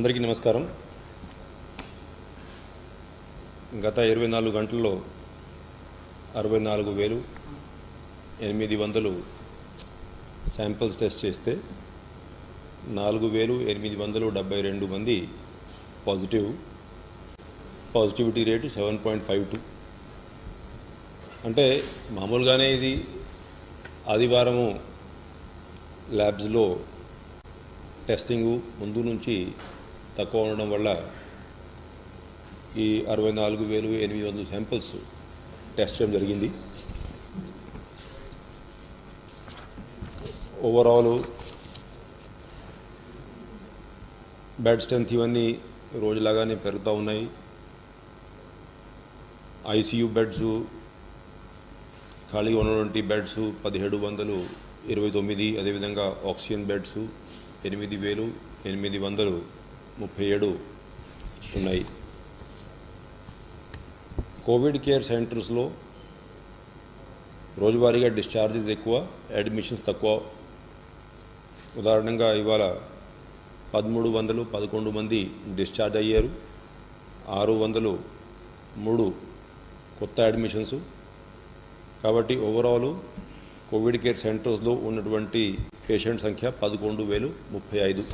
అందరికీ నమస్కారం. గత 24 గంటల్లో 64,800 శాంపిల్స్ టెస్ట్ చేస్తే 4,872 మంది పాజిటివిటీ రేటు 7.52. అంటే మామూలుగానే ఇది ఆదివారము ల్యాబ్స్లో టెస్టింగు ముందు నుంచి తక్కువ ఉండడం వల్ల ఈ 64,800 శాంపిల్స్ టెస్ట్ చేయడం జరిగింది. ఓవరాల్ బెడ్ స్ట్రెంత్ ఇవన్నీ రోజులాగానే పెరుగుతూ ఉన్నాయి. ఐసీయూ బెడ్స్ ఖాళీగా ఉన్నటువంటి బెడ్స్ 1,729, అదేవిధంగా ఆక్సిజన్ బెడ్స్ 8,837 ఉన్నాయి. కోవిడ్ కేర్ సెంటర్స్లో రోజువారీగా డిశ్చార్జెస్ ఎక్కువ, అడ్మిషన్స్ తక్కువ. ఉదాహరణంగా ఇవాళ 1,311 మంది డిశ్చార్జ్ అయ్యారు, 603 కొత్త అడ్మిషన్స్. కాబట్టి ఓవరాల్ కోవిడ్ కేర్ సెంటర్స్లో ఉన్నటువంటి పేషెంట్ సంఖ్య 11,035.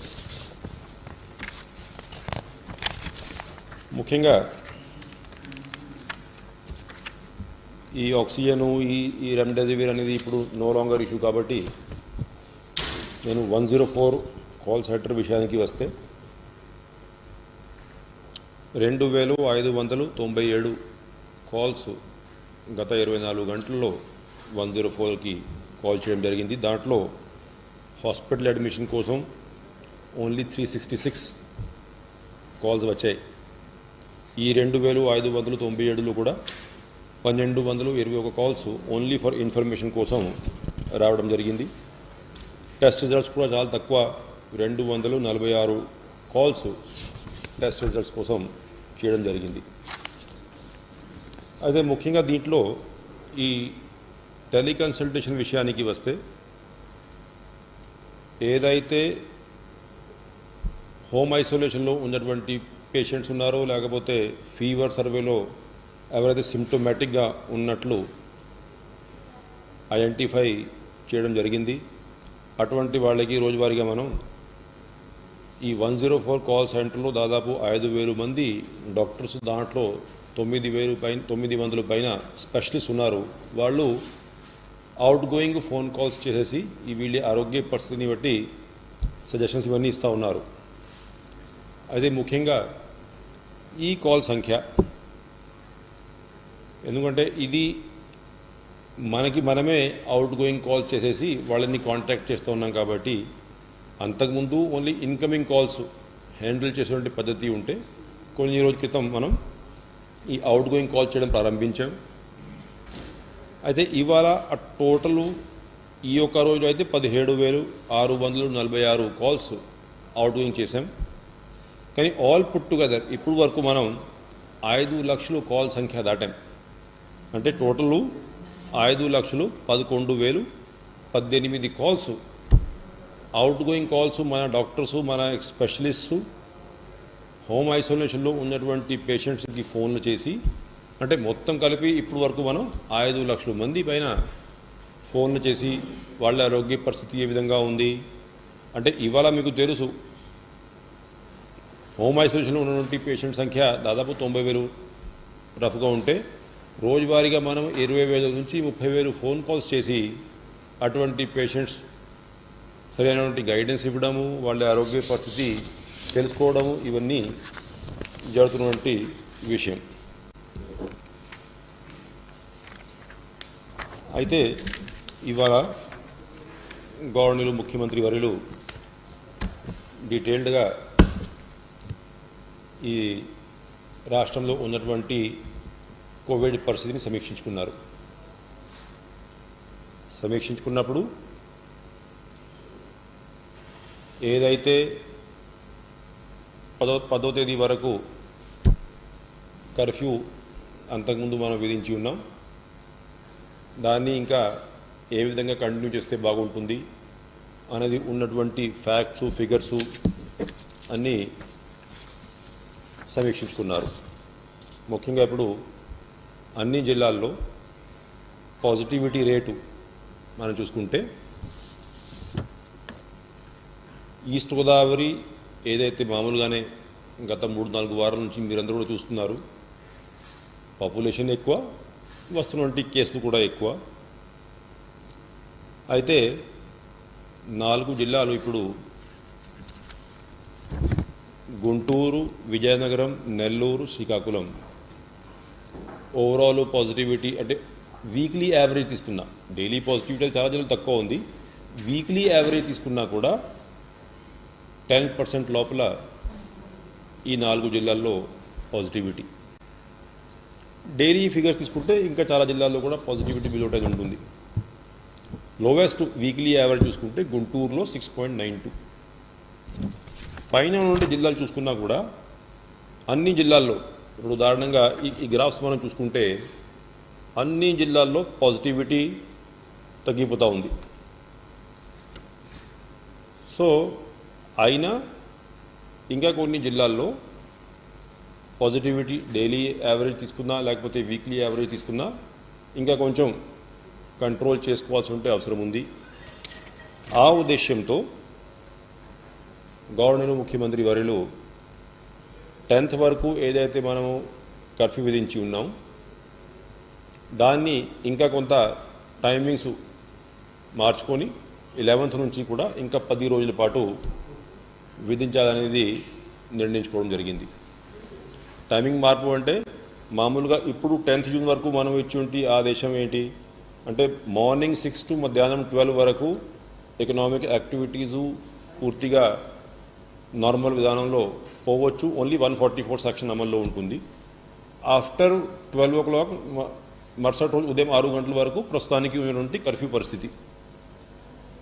ముఖ్యంగా ఈ ఆక్సిజను ఈ రెమ్డెసివిర్ అనేది ఇప్పుడు నో లాంగర్ ఇష్యూ. కాబట్టి నేను 104 కాల్ సెంటర్ విషయానికి వస్తే 2,597 కాల్స్ గత 24 గంటల్లో 104కి కాల్ చేయడం జరిగింది. దాంట్లో హాస్పిటల్ అడ్మిషన్ కోసం ఓన్లీ 366 కాల్స్ వచ్చాయి. ఈ 2,597లో కూడా 1,221 కాల్స్ ఓన్లీ ఫర్ ఇన్ఫర్మేషన్ కోసం రావడం జరిగింది. టెస్ట్ రిజల్ట్స్ కూడా చాలా తక్కువ, 246 కాల్స్ టెస్ట్ రిజల్ట్స్ కోసం చేయడం జరిగింది. అయితే ముఖ్యంగా దీంట్లో ఈ టెలికన్సల్టేషన్ విషయానికి వస్తే ఏదైతే హోమ్ ఐసోలేషన్లో ఉన్నటువంటి పేషెంట్స్ ఉన్నారో, లేకపోతే ఫీవర్ సర్వేలో ఎవరైతే సిమ్టోమేటిక్గా ఉన్నట్లు ఐడెంటిఫై చేయడం జరిగింది, అటువంటి వాళ్ళకి రోజువారీగా మనం ఈ 104 కాల్ సెంటర్లో దాదాపు 5,000 మంది డాక్టర్స్, దాంట్లో 900 పైన స్పెషలిస్ట్ ఉన్నారు. వాళ్ళు అవుట్ గోయింగ్ ఫోన్ కాల్స్ చేసేసి ఈ వీళ్ళ ఆరోగ్య పరిస్థితిని బట్టి సజెషన్స్ ఇవన్నీ ఇస్తూ ఉన్నారు. అయితే ముఖ్యంగా ఈ కాల్ సంఖ్య, ఎందుకంటే ఇది మనమే అవుట్ గోయింగ్ కాల్స్ చేసేసి వాళ్ళని కాంటాక్ట్ చేస్తూ ఉన్నాం. కాబట్టి అంతకుముందు ఓన్లీ ఇన్కమింగ్ కాల్స్ హ్యాండిల్ చేసేటువంటి పద్ధతి ఉంటే కొన్ని రోజుల క్రితం మనం ఈ అవుట్ గోయింగ్ కాల్ చేయడం ప్రారంభించాం. అయితే ఇవాళ టోటలు ఈ ఒక్క రోజు అయితే 17,646 కాల్స్ అవుట్ గోయింగ్ చేసాం. కానీ ఆల్ పుట్ టుగెదర్ ఇప్పుడు వరకు మనం 5 లక్షలు కాల్ సంఖ్య దాటాం. అంటే total 5,11,18 calls out going calls మన డాక్టర్సు, మన స్పెషలిస్టు హోమ్ ఐసోలేషన్లో ఉన్నటువంటి పేషెంట్స్కి ఫోన్లు చేసి, అంటే మొత్తం కలిపి ఇప్పుడు వరకు మనం 5 లక్షల మంది పైన ఫోన్లు చేసి వాళ్ళ ఆరోగ్య పరిస్థితి ఏ విధంగా ఉంది అంటే, ఇవాళ మీకు తెలుసు హోమ్ ఐసోలేషన్లో ఉన్నటువంటి పేషెంట్ సంఖ్య దాదాపు 90,000 రఫ్గా ఉంటే, రోజువారీగా మనం 20,000 నుంచి 30,000 ఫోన్ కాల్స్ చేసి అటువంటి పేషెంట్స్ సరైనటువంటి గైడెన్స్ ఇవ్వడము, వాళ్ళ ఆరోగ్య పరిస్థితి తెలుసుకోవడము, ఇవన్నీ జరుగుతున్నటువంటి విషయం. అయితే ఇవాళ గవర్నర్ ముఖ్యమంత్రి వర్యులు డీటెయిల్డ్గా ఈ రాష్ట్రంలో ఉన్నటువంటి కోవిడ్ పరిస్థితిని సమీక్షించుకున్నప్పుడు ఏదైతే 10వ తేదీ వరకు కర్ఫ్యూ అంతకుముందు మనం విధించి ఉన్నాం, దాన్ని ఇంకా ఏ విధంగా కంటిన్యూ చేస్తే బాగుంటుంది అనేది ఉన్నటువంటి ఫ్యాక్ట్స్, ఫిగర్సు అన్నీ సమీక్షించుకున్నారు. ముఖ్యంగా ఇప్పుడు అన్ని జిల్లాల్లో పాజిటివిటీ రేటు మనం చూసుకుంటే ఈస్ట్ గోదావరి ఏదైతే మామూలుగానే గత 3-4 వారాల నుంచి మీరందరూ కూడా చూస్తున్నారు, పాపులేషన్ ఎక్కువ, వస్తున్నటువంటి కేసులు కూడా ఎక్కువ. అయితే 4 జిల్లాలు ఇప్పుడు గుంటూరు, విజయనగరం, నెల్లూరు, శ్రీకాకుళం ఓవరాల్ పాజిటివిటీ అంటే వీక్లీ యావరేజ్ తీసుకున్నా, డైలీ పాజిటివిటీ చాలా జిల్లాలు తక్కువ ఉంది, వీక్లీ యావరేజ్ తీసుకున్నా కూడా 10% లోపల ఈ 4 జిల్లాల్లో పాజిటివిటీ. డైలీ ఫిగర్స్ తీసుకుంటే ఇంకా చాలా జిల్లాల్లో కూడా పాజిటివిటీ బిలో 10 ఉంటుంది. లోవెస్ట్ వీక్లీ యావరేజ్ చూసుకుంటే గుంటూరులో 6.92. పైన నుండి జిల్లాలు చూసుకున్నా కూడా అన్ని జిల్లాల్లో ఇప్పుడు ఉదాహరణంగా ఈ గ్రాఫ్స్ మనం చూసుకుంటే అన్ని జిల్లాల్లో పాజిటివిటీ తగ్గిపోతూ ఉంది. సో అయినా ఇంకా కొన్ని జిల్లాల్లో పాజిటివిటీ డైలీ యావరేజ్ తీసుకున్నా లేకపోతే వీక్లీ యావరేజ్ తీసుకున్నా ఇంకా కొంచెం కంట్రోల్ చేసుకోవాల్సి ఉంటే అవసరం ఉంది. ఆ ఉద్దేశ్యంతో గవర్నర్ ముఖ్యమంత్రి వర్యులు 10th వరకు ఏదైతే మనము కర్ఫ్యూ విధించి ఉన్నాం దాన్ని ఇంకా కొంత టైమింగ్స్ మార్చుకొని 11th నుంచి కూడా ఇంకా 10 రోజుల పాటు విధించాలనేది నిర్ణయించుకోవడం జరిగింది. టైమింగ్ మార్పు అంటే మామూలుగా ఇప్పుడు 10th జూన్ వరకు మనం ఇచ్చి ఆదేశం ఏంటి అంటే మార్నింగ్ 6 to మధ్యాహ్నం 12 వరకు ఎకనామిక్ యాక్టివిటీసు పూర్తిగా నార్మల్ విధానంలో పోవచ్చు. ఓన్లీ 144 సెక్షన్ అమల్లో ఉంటుంది. ఆఫ్టర్ 12 o'clock మరుసటి రోజు ఉదయం 6 గంటల వరకు ప్రస్తుతానికి ఉన్నటువంటి కర్ఫ్యూ పరిస్థితి.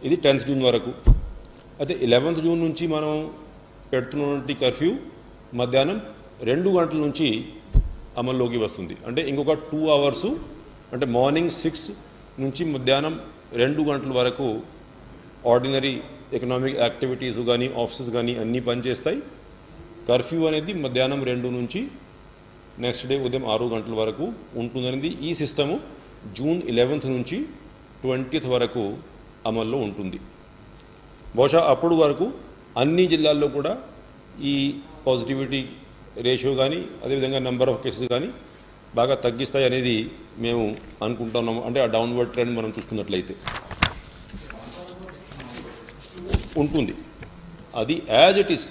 ఇది 10th జూన్ వరకు. అయితే 11th జూన్ నుంచి మనం పెడుతున్నటువంటి కర్ఫ్యూ మధ్యాహ్నం 2 గంటల నుంచి అమల్లోకి వస్తుంది. అంటే ఇంకొక 2 hours అంటే మార్నింగ్ 6 నుంచి మధ్యాహ్నం 2 గంటల వరకు ఆర్డినరీ ఎకనామిక్ యాక్టివిటీస్ కానీ ఆఫీసెస్ కానీ అన్నీ పనిచేస్తాయి. కర్ఫ్యూ అనేది మధ్యాహ్నం 2 నుంచి నెక్స్ట్ డే ఉదయం 6 గంటల వరకు ఉంటుందనేది ఈ సిస్టము జూన్ 11th నుంచి 20th వరకు అమల్లో ఉంటుంది. బహుశా అప్పుడు వరకు అన్ని జిల్లాల్లో కూడా ఈ పాజిటివిటీ రేషియో కానీ అదేవిధంగా నెంబర్ ఆఫ్ కేసెస్ కానీ బాగా తగ్గిస్తాయి అనేది మేము అనుకుంటున్నాము. అంటే ఆ డౌన్వర్డ్ ట్రెండ్ మనం చూసుకున్నట్లయితే ఉంటుంది. అది యాజ్ ఇట్ ఈస్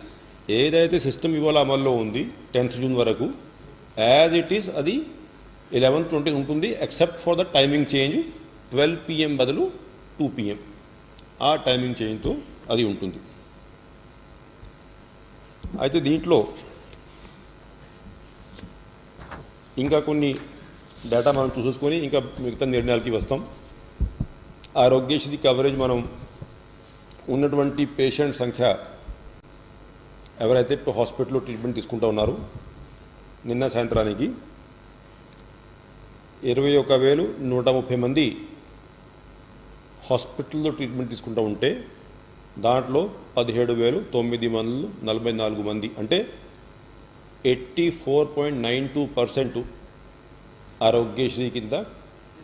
ఏదైతే సిస్టమ్ ఇవాళ అమల్లో ఉంది 10th జూన్ వరకు యాజ్ ఇట్ ఈస్ అది 11th 20 ఉంటుంది. Except for the timing change 12 PM బదులు 2 PM ఆ టైమింగ్ చేంజ్తో అది ఉంటుంది. అయితే దీంట్లో ఇంకా కొన్ని డేటా మనం చూసుకొని ఇంకా మిగతా నిర్ణయాలకి వస్తాం. ఆరోగ్యశ్రీ కవరేజ్ మనం ఉన్నటువంటి పేషెంట్ సంఖ్య ఎవరైతే హాస్పిటల్లో ట్రీట్మెంట్ తీసుకుంటూ ఉన్నారో నిన్న సాయంత్రానికి 21,130 మంది హాస్పిటల్లో ట్రీట్మెంట్ తీసుకుంటూ ఉంటే దాంట్లో 17,944 మంది అంటే 84.92% ఆరోగ్యశ్రీ కింద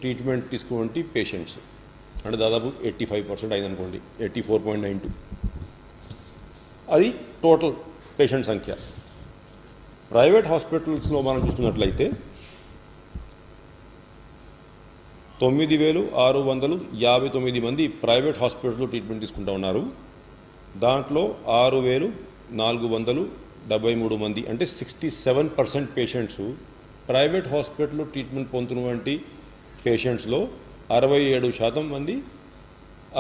ట్రీట్మెంట్ తీసుకునే పేషెంట్స్ అంటే దాదాపు 85% అయిందనుకోండి. 84.92 అది టోటల్ పేషెంట్ సంఖ్య. ప్రైవేట్ హాస్పిటల్స్లో మనం చూస్తున్నట్లయితే 9,659 మంది ప్రైవేట్ హాస్పిటల్లో ట్రీట్మెంట్ తీసుకుంటూ ఉన్నారు. దాంట్లో 6,473 మంది అంటే 67% పేషెంట్స్ ప్రైవేట్ హాస్పిటల్లో ట్రీట్మెంట్ పొందుతున్నటువంటి పేషెంట్స్లో 67% మంది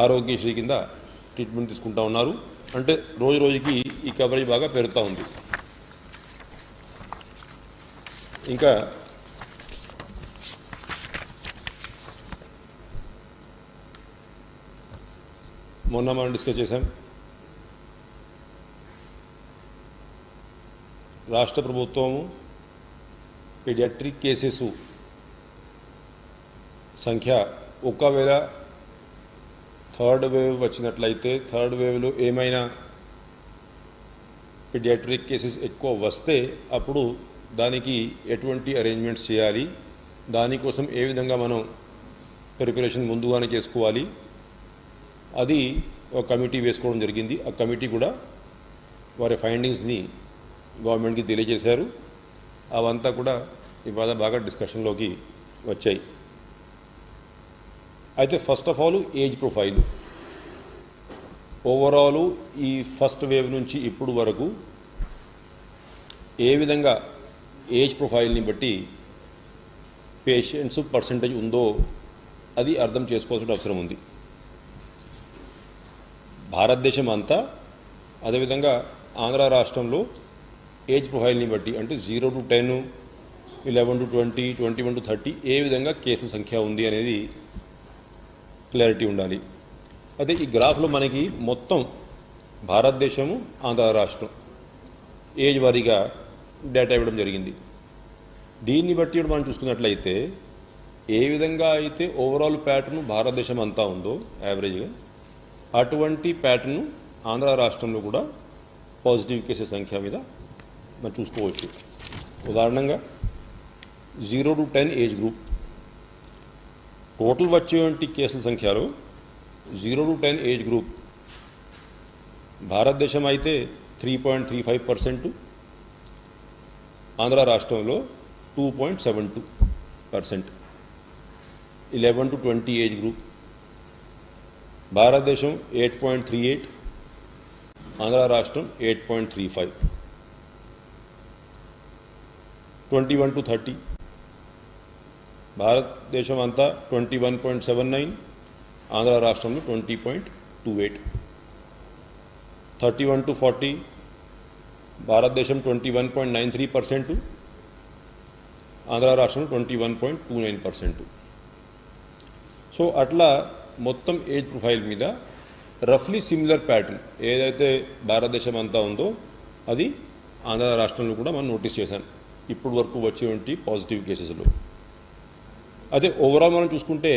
ఆరోగ్యశ్రీ కింద ట్రీట్మెంట్ తీసుకుంటూ ఉన్నారు. అంటే రోజు రోజుకి ఈ కవరేజ్ బాగా పెరుగుతూ ఉంది. ఇంకా మొన్న మనం డిస్కస్ చేశాం, రాష్ట్ర ప్రభుత్వము పీడియాట్రిక్ కేసెస్ సంఖ్య ఒకవేళ థర్డ్ వేవ్ వచ్చినట్లయితే థర్డ్ వేవ్లో ఏమైనా పీడియాట్రిక్ కేసెస్ ఎక్కువ వస్తే అప్పుడు దానికి ఎటువంటి అరేంజ్మెంట్స్ చేయాలి, దానికోసం ఏ విధంగా మనం ప్రిపరేషన్ ముందుగానే చేసుకోవాలి, అది ఒక కమిటీ వేసుకోవడం జరిగింది. ఆ కమిటీ కూడా వారి ఫైండింగ్స్ని గవర్నమెంట్కి తెలియజేశారు. అవంతా కూడా ఇవాళ బాగా డిస్కషన్లోకి వచ్చాయి. అయితే first of all age profile overall ఈ ఫస్ట్ వేవ్ నుంచి ఇప్పుడు వరకు ఏ విధంగా ఏజ్ ప్రొఫైల్ని బట్టి పేషెంట్స్ పర్సంటేజ్ ఉందో అది అర్థం చేసుకోవాల్సిన అవసరం ఉంది. భారతదేశం అంతా అదేవిధంగా ఆంధ్ర రాష్ట్రంలో ఏజ్ ప్రొఫైల్ని బట్టి అంటే 0 to 10, 11 to 20, 21 to 30 ఏ విధంగా కేసుల సంఖ్య ఉంది అనేది క్లారిటీ ఉండాలి. అదే ఈ గ్రాఫ్లో మనకి మొత్తం భారతదేశము ఆంధ్ర రాష్ట్రం ఏజ్ వారీగా డేటా ఇవ్వడం జరిగింది. దీన్ని బట్టి మనం చూసుకున్నట్లయితే ఏ విధంగా అయితే ఓవరాల్ ప్యాటర్న్ భారతదేశం అంతా ఉందో యావరేజ్గా, అటువంటి ప్యాటర్న్ ఆంధ్ర రాష్ట్రంలో కూడా పాజిటివ్ కేసెస్ సంఖ్య మీద మనం చూసుకోవచ్చు. ఉదాహరణంగా 0 to 10 ఏజ్ గ్రూప్ టోటల్ వచ్చేటువంటి కేసుల సంఖ్యలో 0 to 10 ఏజ్ గ్రూప్ భారతదేశం అయితే 3.35%, ఆంధ్ర రాష్ట్రంలో 2.72%. 11 to 20 ఏజ్ గ్రూప్ భారతదేశం 8.38, ఆంధ్ర రాష్ట్రం 8.35. 21 to 30 భారతదేశం అంతా 21.79, ఆంధ్ర రాష్ట్రంలో 20.28. 31 to 40 భారతదేశం 21.93%, ఆంధ్ర రాష్ట్రం 21.29%. సో అట్లా మొత్తం ఏజ్ ప్రొఫైల్ మీద రఫ్లీ సిమిలర్ ప్యాటర్న్ ఏదైతే భారతదేశం అంతా ఉందో అది ఆంధ్ర రాష్ట్రంలో కూడా మనం నోటీస్ చేశాం ఇప్పుడు వరకు వచ్చేటువంటి పాజిటివ్ కేసెస్లో. అదే ఓవరాల్ మనం చూసుకుంటే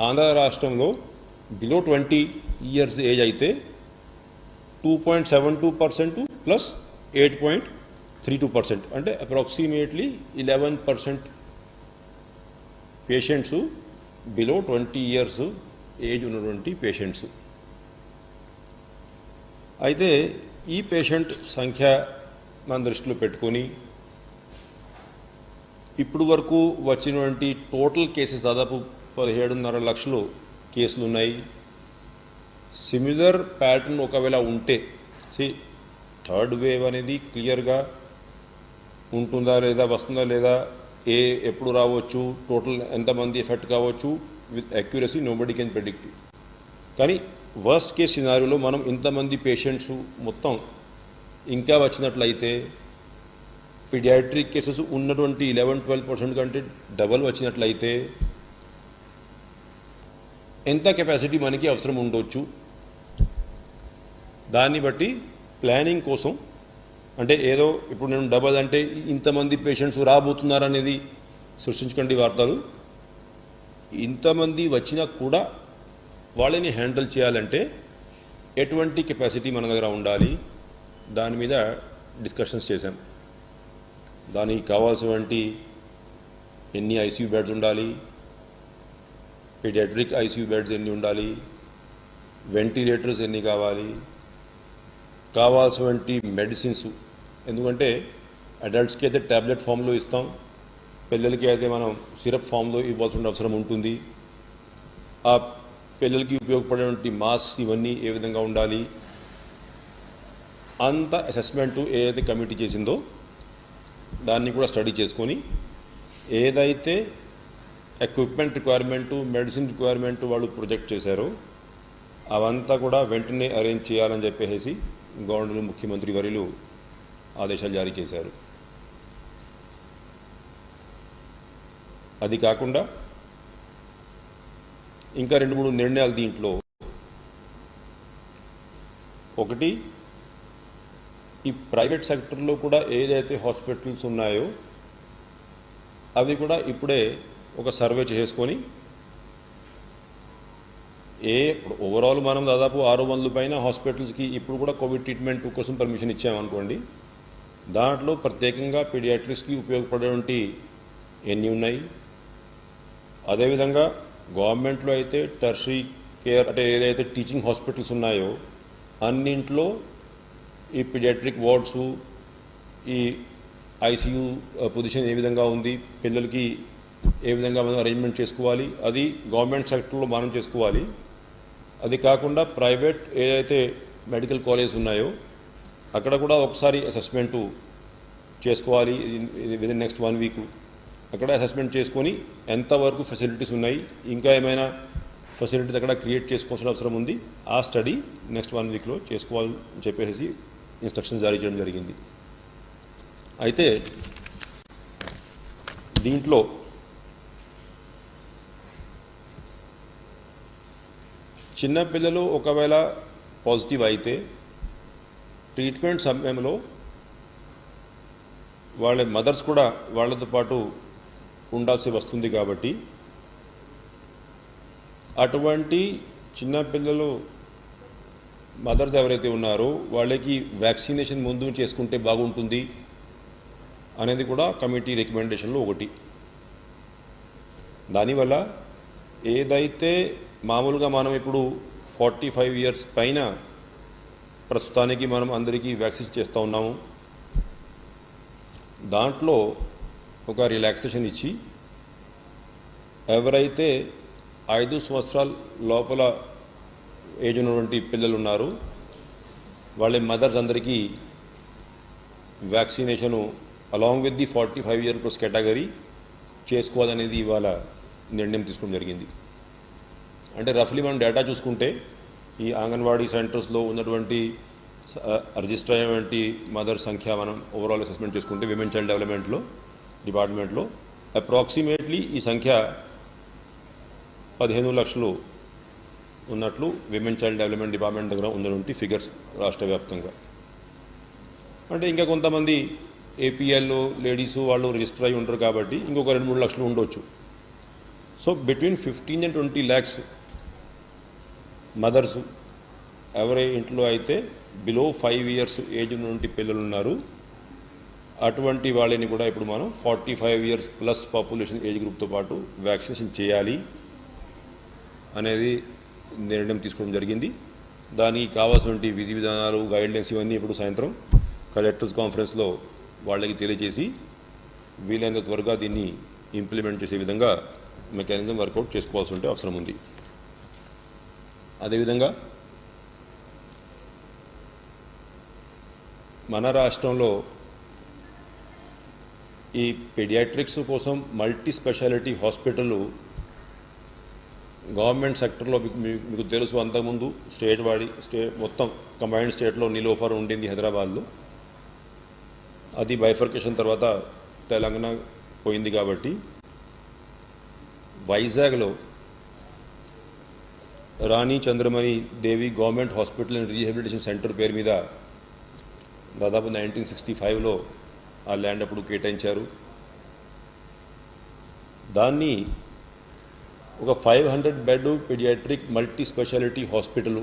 ఆంధ్ర రాష్ట్రంలో బిలో 20 ఇయర్స్ ఏజ్ అయితే 2.72% ప్లస్ 8.32%, అంటే approximately 11% patients below 20 years age ఉన్నటువంటి పేషెంట్స్. అయితే ఈ పేషెంట్ సంఖ్య మన దృష్టిలో పెట్టుకొని ఇప్పుడు వరకు వచ్చినటువంటి టోటల్ కేసెస్ దాదాపు 17.5 లక్షలు కేసులు ఉన్నాయి. సిమిలర్ ప్యాటర్న్ ఒకవేళ ఉంటే థర్డ్ వేవ్ అనేది క్లియర్గా ఉంటుందా లేదా, వస్తుందా లేదా, ఎప్పుడు రావచ్చు, టోటల్ ఎంతమంది ఎఫెక్ట్ కావచ్చు, with accuracy nobody can predict. కానీ వర్స్ట్ కేస్ సినారియోలో మనం ఇంతమంది పేషెంట్స్ మొత్తం ఇంకా వచ్చినట్లయితే పీడియాట్రిక్ కేసెస్ ఉన్నటువంటి 11-12% కంటే డబల్ వచ్చినట్లయితే ఎంత కెపాసిటీ మనకి అవసరం ఉండొచ్చు, దాన్ని బట్టి ప్లానింగ్ కోసం, అంటే ఏదో ఇప్పుడు నేను డబల్ అంటే ఇంతమంది పేషెంట్స్ రాబోతున్నారనేది సృష్టించకండి వార్తలు. ఇంతమంది వచ్చినా కూడా వాళ్ళని హ్యాండిల్ చేయాలంటే ఎటువంటి కెపాసిటీ మన దగ్గర ఉండాలి, దాని మీద డిస్కషన్స్ చేశాం. దానికి కావాల్సినటువంటి ఎన్ని ఐసీయూ బెడ్స్ ఉండాలి, పీడియాట్రిక్ ఐసీయూ బెడ్స్ ఎన్ని ఉండాలి, వెంటిలేటర్స్ ఎన్ని కావాలి, కావాల్సినటువంటి మెడిసిన్స్. ఎందుకంటే అడల్ట్స్కి అయితే ట్యాబ్లెట్ ఫామ్లో ఇస్తాం, పిల్లలకి అయితే మనం సిరప్ ఫామ్లో ఇవ్వాల్సిన అవసరం ఉంటుంది. ఆ పిల్లలకి ఉపయోగపడేటువంటి మాస్క్స్ ఇవన్నీ ఏ విధంగా ఉండాలి, అంత అసెస్మెంటు ఏదైతే కమిటీ చేసిందో దాన్ని కూడా స్టడీ చేసుకొని ఏదైతే ఎక్విప్మెంట్ రిక్వైర్మెంటు, మెడిసిన్ రిక్వైర్మెంటు వాళ్ళు ప్రొజెక్ట్ చేశారో అవంతా కూడా వెంటనే అరేంజ్ చేయాలని చెప్పేసి గవర్నర్ ముఖ్యమంత్రి వర్యులు ఆదేశాలు జారీ చేశారు. అది కాకుండా ఇంకా 2-3 నిర్ణయాలు దీంట్లో. ఒకటి, ఈ ప్రైవేట్ సెక్టర్లో కూడా ఏదైతే హాస్పిటల్స్ ఉన్నాయో అవి కూడా ఇప్పుడే ఒక సర్వే చేసుకొని ఇప్పుడు ఓవరాల్ మనం దాదాపు 600 పైన హాస్పిటల్స్కి ఇప్పుడు కూడా కోవిడ్ ట్రీట్మెంట్ కోసం పర్మిషన్ ఇచ్చామనుకోండి, దాంట్లో ప్రత్యేకంగా పీడియాట్రిక్స్కి ఉపయోగపడేటువంటి ఎన్ని ఉన్నాయి. అదేవిధంగా గవర్నమెంట్లో అయితే టెర్షరీ కేర్ అంటే ఏదైతే టీచింగ్ హాస్పిటల్స్ ఉన్నాయో అన్నింట్లో ఈ పీడియాట్రిక్ వార్డ్సు, ఈ ఐసీయూ పొజిషన్ ఏ విధంగా ఉంది, పిల్లలకి ఏ విధంగా మనం అరేంజ్మెంట్ చేసుకోవాలి, అది గవర్నమెంట్ సెక్టర్లో మనం చేసుకోవాలి. అది కాకుండా ప్రైవేట్ ఏదైతే మెడికల్ కాలేజెస్ ఉన్నాయో అక్కడ కూడా ఒకసారి అసెస్మెంటు చేసుకోవాలి విదిన్ నెక్స్ట్ 1 వీక్. అక్కడ అసెస్మెంట్ చేసుకొని ఎంతవరకు ఫెసిలిటీస్ ఉన్నాయి, ఇంకా ఏమైనా ఫెసిలిటీస్ అక్కడ క్రియేట్ చేసుకోవాల్సిన అవసరం ఉంది, ఆ స్టడీ నెక్స్ట్ 1 వీక్లో చేసుకోవాలని చెప్పేసి ఇన్స్ట్రక్షన్స్ జారీ చేయడం జరిగింది. అయితే దీంట్లో చిన్నపిల్లలు ఒకవేళ పాజిటివ్ అయితే ట్రీట్మెంట్ సమయంలో వాళ్ళ మదర్స్ కూడా వాళ్ళతో పాటు ఉండాల్సి వస్తుంది. కాబట్టి అటువంటి చిన్నపిల్లలు మదర్స్ ఎవరైతే ఉన్నారో వాళ్ళకి వ్యాక్సినేషన్ ముందు చేసుకుంటే బాగుంటుంది అనేది కూడా కమిటీ రికమెండేషన్లో ఒకటి. దానివల్ల ఏదైతే మామూలుగా మనం ఇప్పుడు 45 ఇయర్స్ పైన ప్రస్తుతానికి మనం అందరికీ వ్యాక్సిన్ చేస్తూ ఉన్నాము, దాంట్లో ఒక రిలాక్సేషన్ ఇచ్చి ఎవరైతే 5 సంవత్సరాల లోపల ఏజ్ ఉన్నటువంటి పిల్లలు ఉన్నారు వాళ్ళ మదర్స్ అందరికీ vaccination along with the 45 year plus category చేసుకోవాలనేది ఇవాళ నిర్ణయం తీసుకోవడం జరిగింది. అంటే రఫ్లీ మనం డేటా చూసుకుంటే ఈ అంగన్వాడీ సెంటర్స్లో ఉన్నటువంటి రిజిస్టర్ అయినటువంటి మదర్ సంఖ్య మనం ఓవరాల్ అసెస్మెంట్ చేసుకుంటే విమెన్ చైల్డ్ డెవలప్మెంట్లో డిపార్ట్మెంట్లో అప్రాక్సిమేట్లీ ఈ సంఖ్య 15 లక్షలు ఉన్నట్లు విమెన్ చైల్డ్ డెవలప్మెంట్ డిపార్ట్మెంట్ దగ్గర ఉన్నటువంటి ఫిగర్స్ రాష్ట్ర వ్యాప్తంగా. అంటే ఇంకా కొంతమంది ఏపీఎల్లో లేడీసు వాళ్ళు రిజిస్టర్ అయి ఉంటారు కాబట్టి ఇంకొక 2-3 లక్షలు ఉండవచ్చు. So between 15 and 20 lakhs mothers ఎవరి ఇంట్లో అయితే బిలో 5 ఇయర్స్ ఏజ్ ఉన్నటువంటి పిల్లలు ఉన్నారు అటువంటి వాళ్ళని కూడా ఇప్పుడు మనం 45 ఇయర్స్ ప్లస్ పాపులేషన్ ఏజ్ గ్రూప్తో పాటు వ్యాక్సినేషన్ చేయాలి అనేది నిర్ణయం తీసుకోవడం జరిగింది. దానికి కావాల్సినటువంటి విధి విధానాలు గైడ్లైన్స్ ఇవన్నీ ఇప్పుడు సాయంత్రం కలెక్టర్స్ కాన్ఫరెన్స్లో వాళ్ళకి తెలియజేసి వీలైనంత త్వరగా దీన్ని ఇంప్లిమెంట్ చేసే విధంగా మెకానిజం వర్కౌట్ చేసుకోవాల్సి ఉంటే అవసరం ఉంది. అదేవిధంగా మన రాష్ట్రంలో ఈ పీడియాట్రిక్స్ కోసం మల్టీ స్పెషాలిటీ హాస్పిటల్ గవర్నమెంట్ సెక్టర్లో మీకు తెలుసు, అంతకుముందు స్టేట్ మొత్తం కంబైన్డ్ స్టేట్లో నీలోఫర్ ఉండింది హైదరాబాద్లో. అది బైఫర్కేషన్ తర్వాత తెలంగాణ పోయింది కాబట్టి వైజాగ్లో Rani Chandramani Devi government hospital and rehabilitation centre పేరు మీద దాదాపు 1965లో ఆ ల్యాండ్ అప్పుడు కేటాయించారు. దాన్ని ఒక 500 bed pediatric multi specialty hospital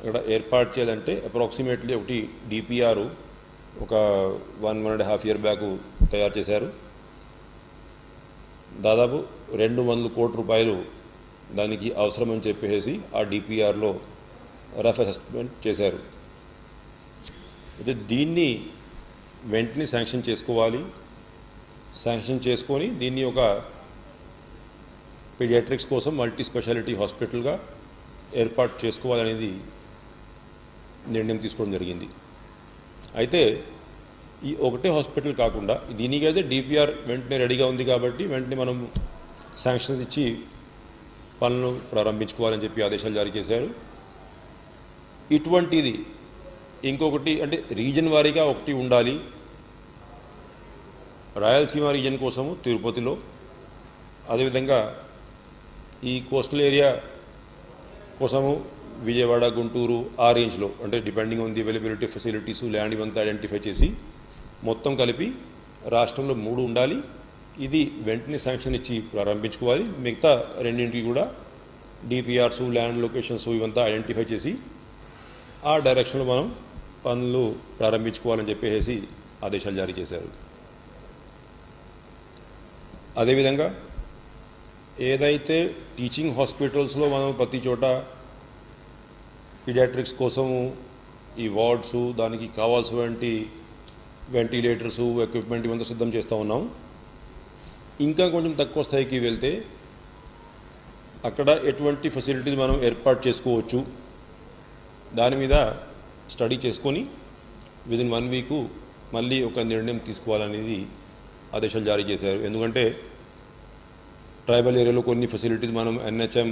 అక్కడ ఏర్పాటు చేయాలంటే అప్రాక్సిమేట్లీ ఒకటి డిపిఆర్ ఒక 1.5 year బ్యాక్ తయారు చేశారు. దాదాపు 200 కోట్ల రూపాయలు దానికి అవసరమని చెప్పేసి ఆ డిపిఆర్లో రఫ్ అసెస్మెంట్ చేశారు. అయితే దీన్ని వెంటనే శాంక్షన్ చేసుకోవాలి. శాంక్షన్ చేసుకొని దీన్ని ఒక పీడియాట్రిక్స్ కోసం మల్టీ స్పెషాలిటీ హాస్పిటల్గా ఏర్పాటు చేసుకోవాలనేది నిర్ణయం తీసుకోవడం జరిగింది. అయితే ఈ ఒకటే హాస్పిటల్ కాకుండా దీనికైతే డిపిఆర్ వెంటనే రెడీగా ఉంది కాబట్టి వెంటనే మనం శాంక్షన్స్ ఇచ్చి పనులు ప్రారంభించుకోవాలని చెప్పి ఆదేశాలు జారీ చేశారు. ఇటువంటిది ఇంకొకటి అంటే రీజన్ వారీగా ఒకటి ఉండాలి. రాయలసీమ రీజన్ కోసము తిరుపతిలో, అదేవిధంగా ఈ కోస్టల్ ఏరియా కోసము విజయవాడ, గుంటూరు ఆ రేంజ్లో అంటే depending on the availability facilities land ఇవంతా ఐడెంటిఫై చేసి మొత్తం కలిపి రాష్ట్రంలో 3 ఉండాలి. ఇది వెంటనే శాంక్షన్ ఇచ్చి ప్రారంభించుకోవాలి. మిగతా రెండింటికి కూడా డిపిఆర్స్, ల్యాండ్ లొకేషన్స్ ఇవంతా ఐడెంటిఫై చేసి ఆ డైరెక్షన్లో మనం పనులు ప్రారంభించుకోవాలని చెప్పేసి ఆదేశాలు జారీ చేశారు. అదేవిధంగా ఏదైతే టీచింగ్ హాస్పిటల్స్లో మనం ప్రతి చోట పీడియాట్రిక్స్ కోసము ఈ వార్డ్స్, దానికి కావాల్సినటువంటి వెంటిలేటర్స్, ఎక్విప్మెంట్ ఇవంతా సిద్ధం చేస్తూ ఉన్నాం. ఇంకా కొంచెం తక్కువ స్థాయికి వెళ్తే అక్కడ ఎటువంటి ఫెసిలిటీస్ మనం ఏర్పాటు చేసుకోవచ్చు, దాని మీద స్టడీ చేసుకొని విదిన్ 1 వీక్ మళ్ళీ ఒక నిర్ణయం తీసుకోవాలనేది ఆదేశాలు జారీ చేశారు. ఎందుకంటే ట్రైబల్ ఏరియాలో కొన్ని ఫెసిలిటీస్ మనం ఎన్హెచ్ఎం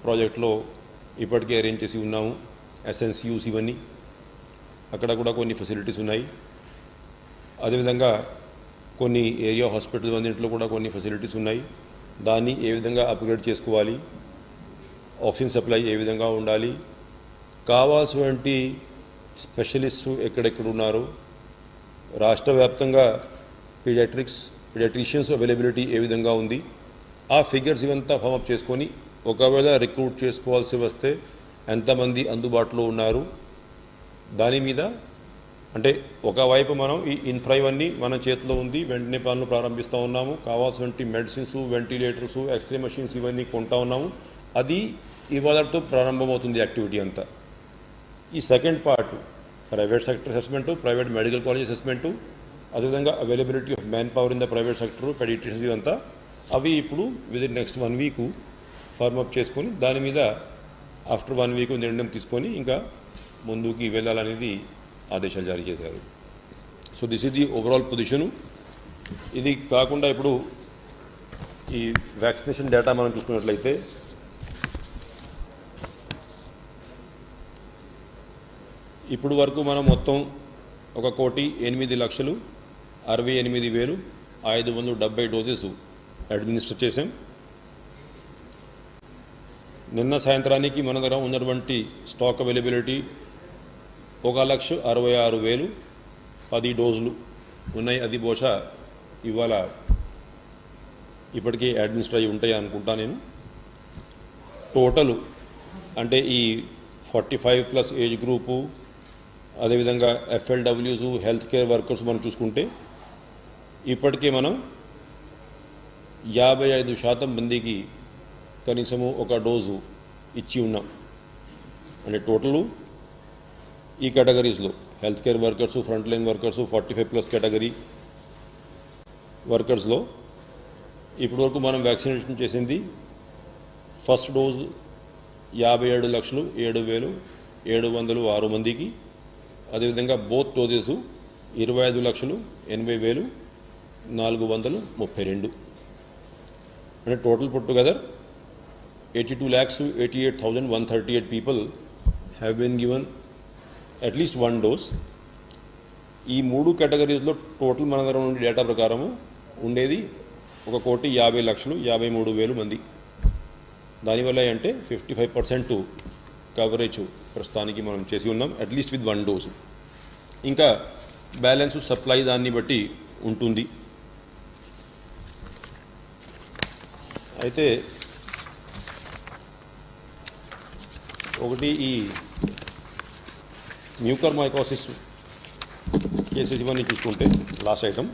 ప్రాజెక్ట్లో ఇప్పటికే అరేంజ్ చేసి ఉన్నాము. ఎస్ఎన్సియూస్ ఇవన్నీ అక్కడ కూడా కొన్ని ఫెసిలిటీస్ ఉన్నాయి. అదేవిధంగా కొన్ని ఏరియా హాస్పిటల్స్ అన్నింటిలో కూడా కొన్ని ఫెసిలిటీస్ ఉన్నాయి. దాన్ని ఏ విధంగా అప్గ్రేడ్ చేసుకోవాలి, ఆక్సిజన్ సప్లై ఏ విధంగా ఉండాలి, కావాల్సినటువంటి స్పెషలిస్టు ఎక్కడెక్కడ ఉన్నారు, రాష్ట్ర వ్యాప్తంగా పీడియాట్రిషియన్స్ అవైలబిలిటీ ఏ విధంగా ఉంది, ఆ ఫిగర్స్ ఇవంతా ఫార్మప్ చేసుకొని ఒకవేళ రిక్రూట్ చేసుకోవాల్సి వస్తే ఎంతమంది అందుబాటులో ఉన్నారు, దాని మీద అంటే ఒకవైపు మనం ఈ ఇన్ఫ్రా ఇవన్నీ మన చేతిలో ఉంది, వెంటనే పనులు ప్రారంభిస్తూ ఉన్నాము. కావాల్సినటువంటి మెడిసిన్స్, వెంటిలేటర్స్, ఎక్స్రే మెషిన్స్ ఇవన్నీ కొంటా ఉన్నాము. అది ఇవాళతో ప్రారంభమవుతుంది యాక్టివిటీ అంతా. ఈ second part private sector assessment, private medical college assessment, అదేవిధంగా availability of manpower in the private sector, paediatricians ఇవంతా అవి ఇప్పుడు విదిన్ నెక్స్ట్ 1 వీక్ ఫార్మప్ చేసుకొని దాని మీద ఆఫ్టర్ 1 వీక్ నిర్ణయం తీసుకొని ఇంకా ముందుకి వెళ్ళాలనేది ఆదేశాలు జారీ చేశారు. So this is the overall position. ఇది కాకుండా ఇప్పుడు ఈ వ్యాక్సినేషన్ డేటా మనం చూసుకున్నట్లయితే ఇప్పుడు వరకు మనం మొత్తం 1,08,68,570 డోసెస్ అడ్మినిస్టర్ చేశాం. నిన్న సాయంత్రానికి మన దగ్గర ఉన్నటువంటి స్టాక్ అవైలబిలిటీ 1,66,10 డోసులు ఉన్నాయి. అది బహుశా ఇవాళ ఇప్పటికే అడ్మినిస్టర్ అయ్యి ఉంటాయి అనుకుంటా నేను. టోటల్ అంటే ఈ 45+ ఏజ్ గ్రూపు, అదేవిధంగా ఎఫ్ఎల్డబ్ల్యూస్, హెల్త్ కేర్ వర్కర్స్ మనం చూసుకుంటే ఇప్పటికే మనం 55% మందికి కనీసము ఒక డోసు ఇచ్చి ఉన్నాం. అంటే టోటలు ఈ కేటగిరీస్లో health care workers, front line workers, 45+ category వర్కర్స్లో ఇప్పటి వరకు మనం వ్యాక్సినేషన్ చేసింది ఫస్ట్ డోజ్ 57,07,706 మందికి, అదేవిధంగా బోత్ డోజెస్ 25,80,432. అంటే total put together 82,88,138 people have been given at least 1 dose. ఈ 3 కేటగిరీస్లో టోటల్ మన దగ్గర నుండి డేటా ప్రకారము ఉండేది 1,50,53,000 మంది. దానివల్ల అంటే 55% కవరేజ్ ప్రస్తుతానికి మనం చేసి ఉన్నాం అట్లీస్ట్ విత్ 1 డోసు. ఇంకా బ్యాలెన్స్ సప్లై దాన్ని బట్టి ఉంటుంది. అయితే ఒకటి ఈ మ్యూకర్మైకోసిస్ కేసెస్ ఇవన్నీ చూసుకుంటే లాస్ట్ ఐటమ్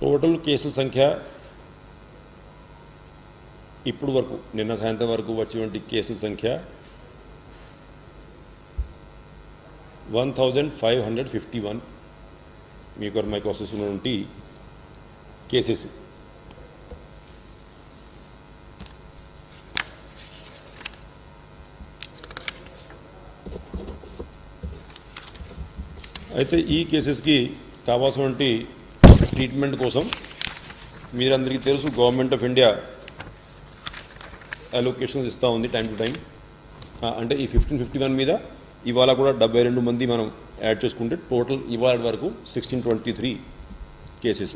టోటల్ కేసుల సంఖ్య ఇప్పుడు వరకు నిన్న సాయంత్రం వరకు వచ్చినటువంటి కేసుల సంఖ్య 1,551 మ్యూకర్మైకోసిస్ నుండి కేసెస్. అయితే ఈ కేసెస్కి కావాల్సినటువంటి ట్రీట్మెంట్ కోసం మీరందరికీ తెలుసు గవర్నమెంట్ ఆఫ్ ఇండియా అలొకేషన్స్ ఇస్తూ ఉంది టైం టు టైం. అంటే ఈ 1551 మీద ఇవాళ కూడా 72 మంది మనం యాడ్ చేసుకుంటే టోటల్ ఇవాళ వరకు 1623 కేసెస్.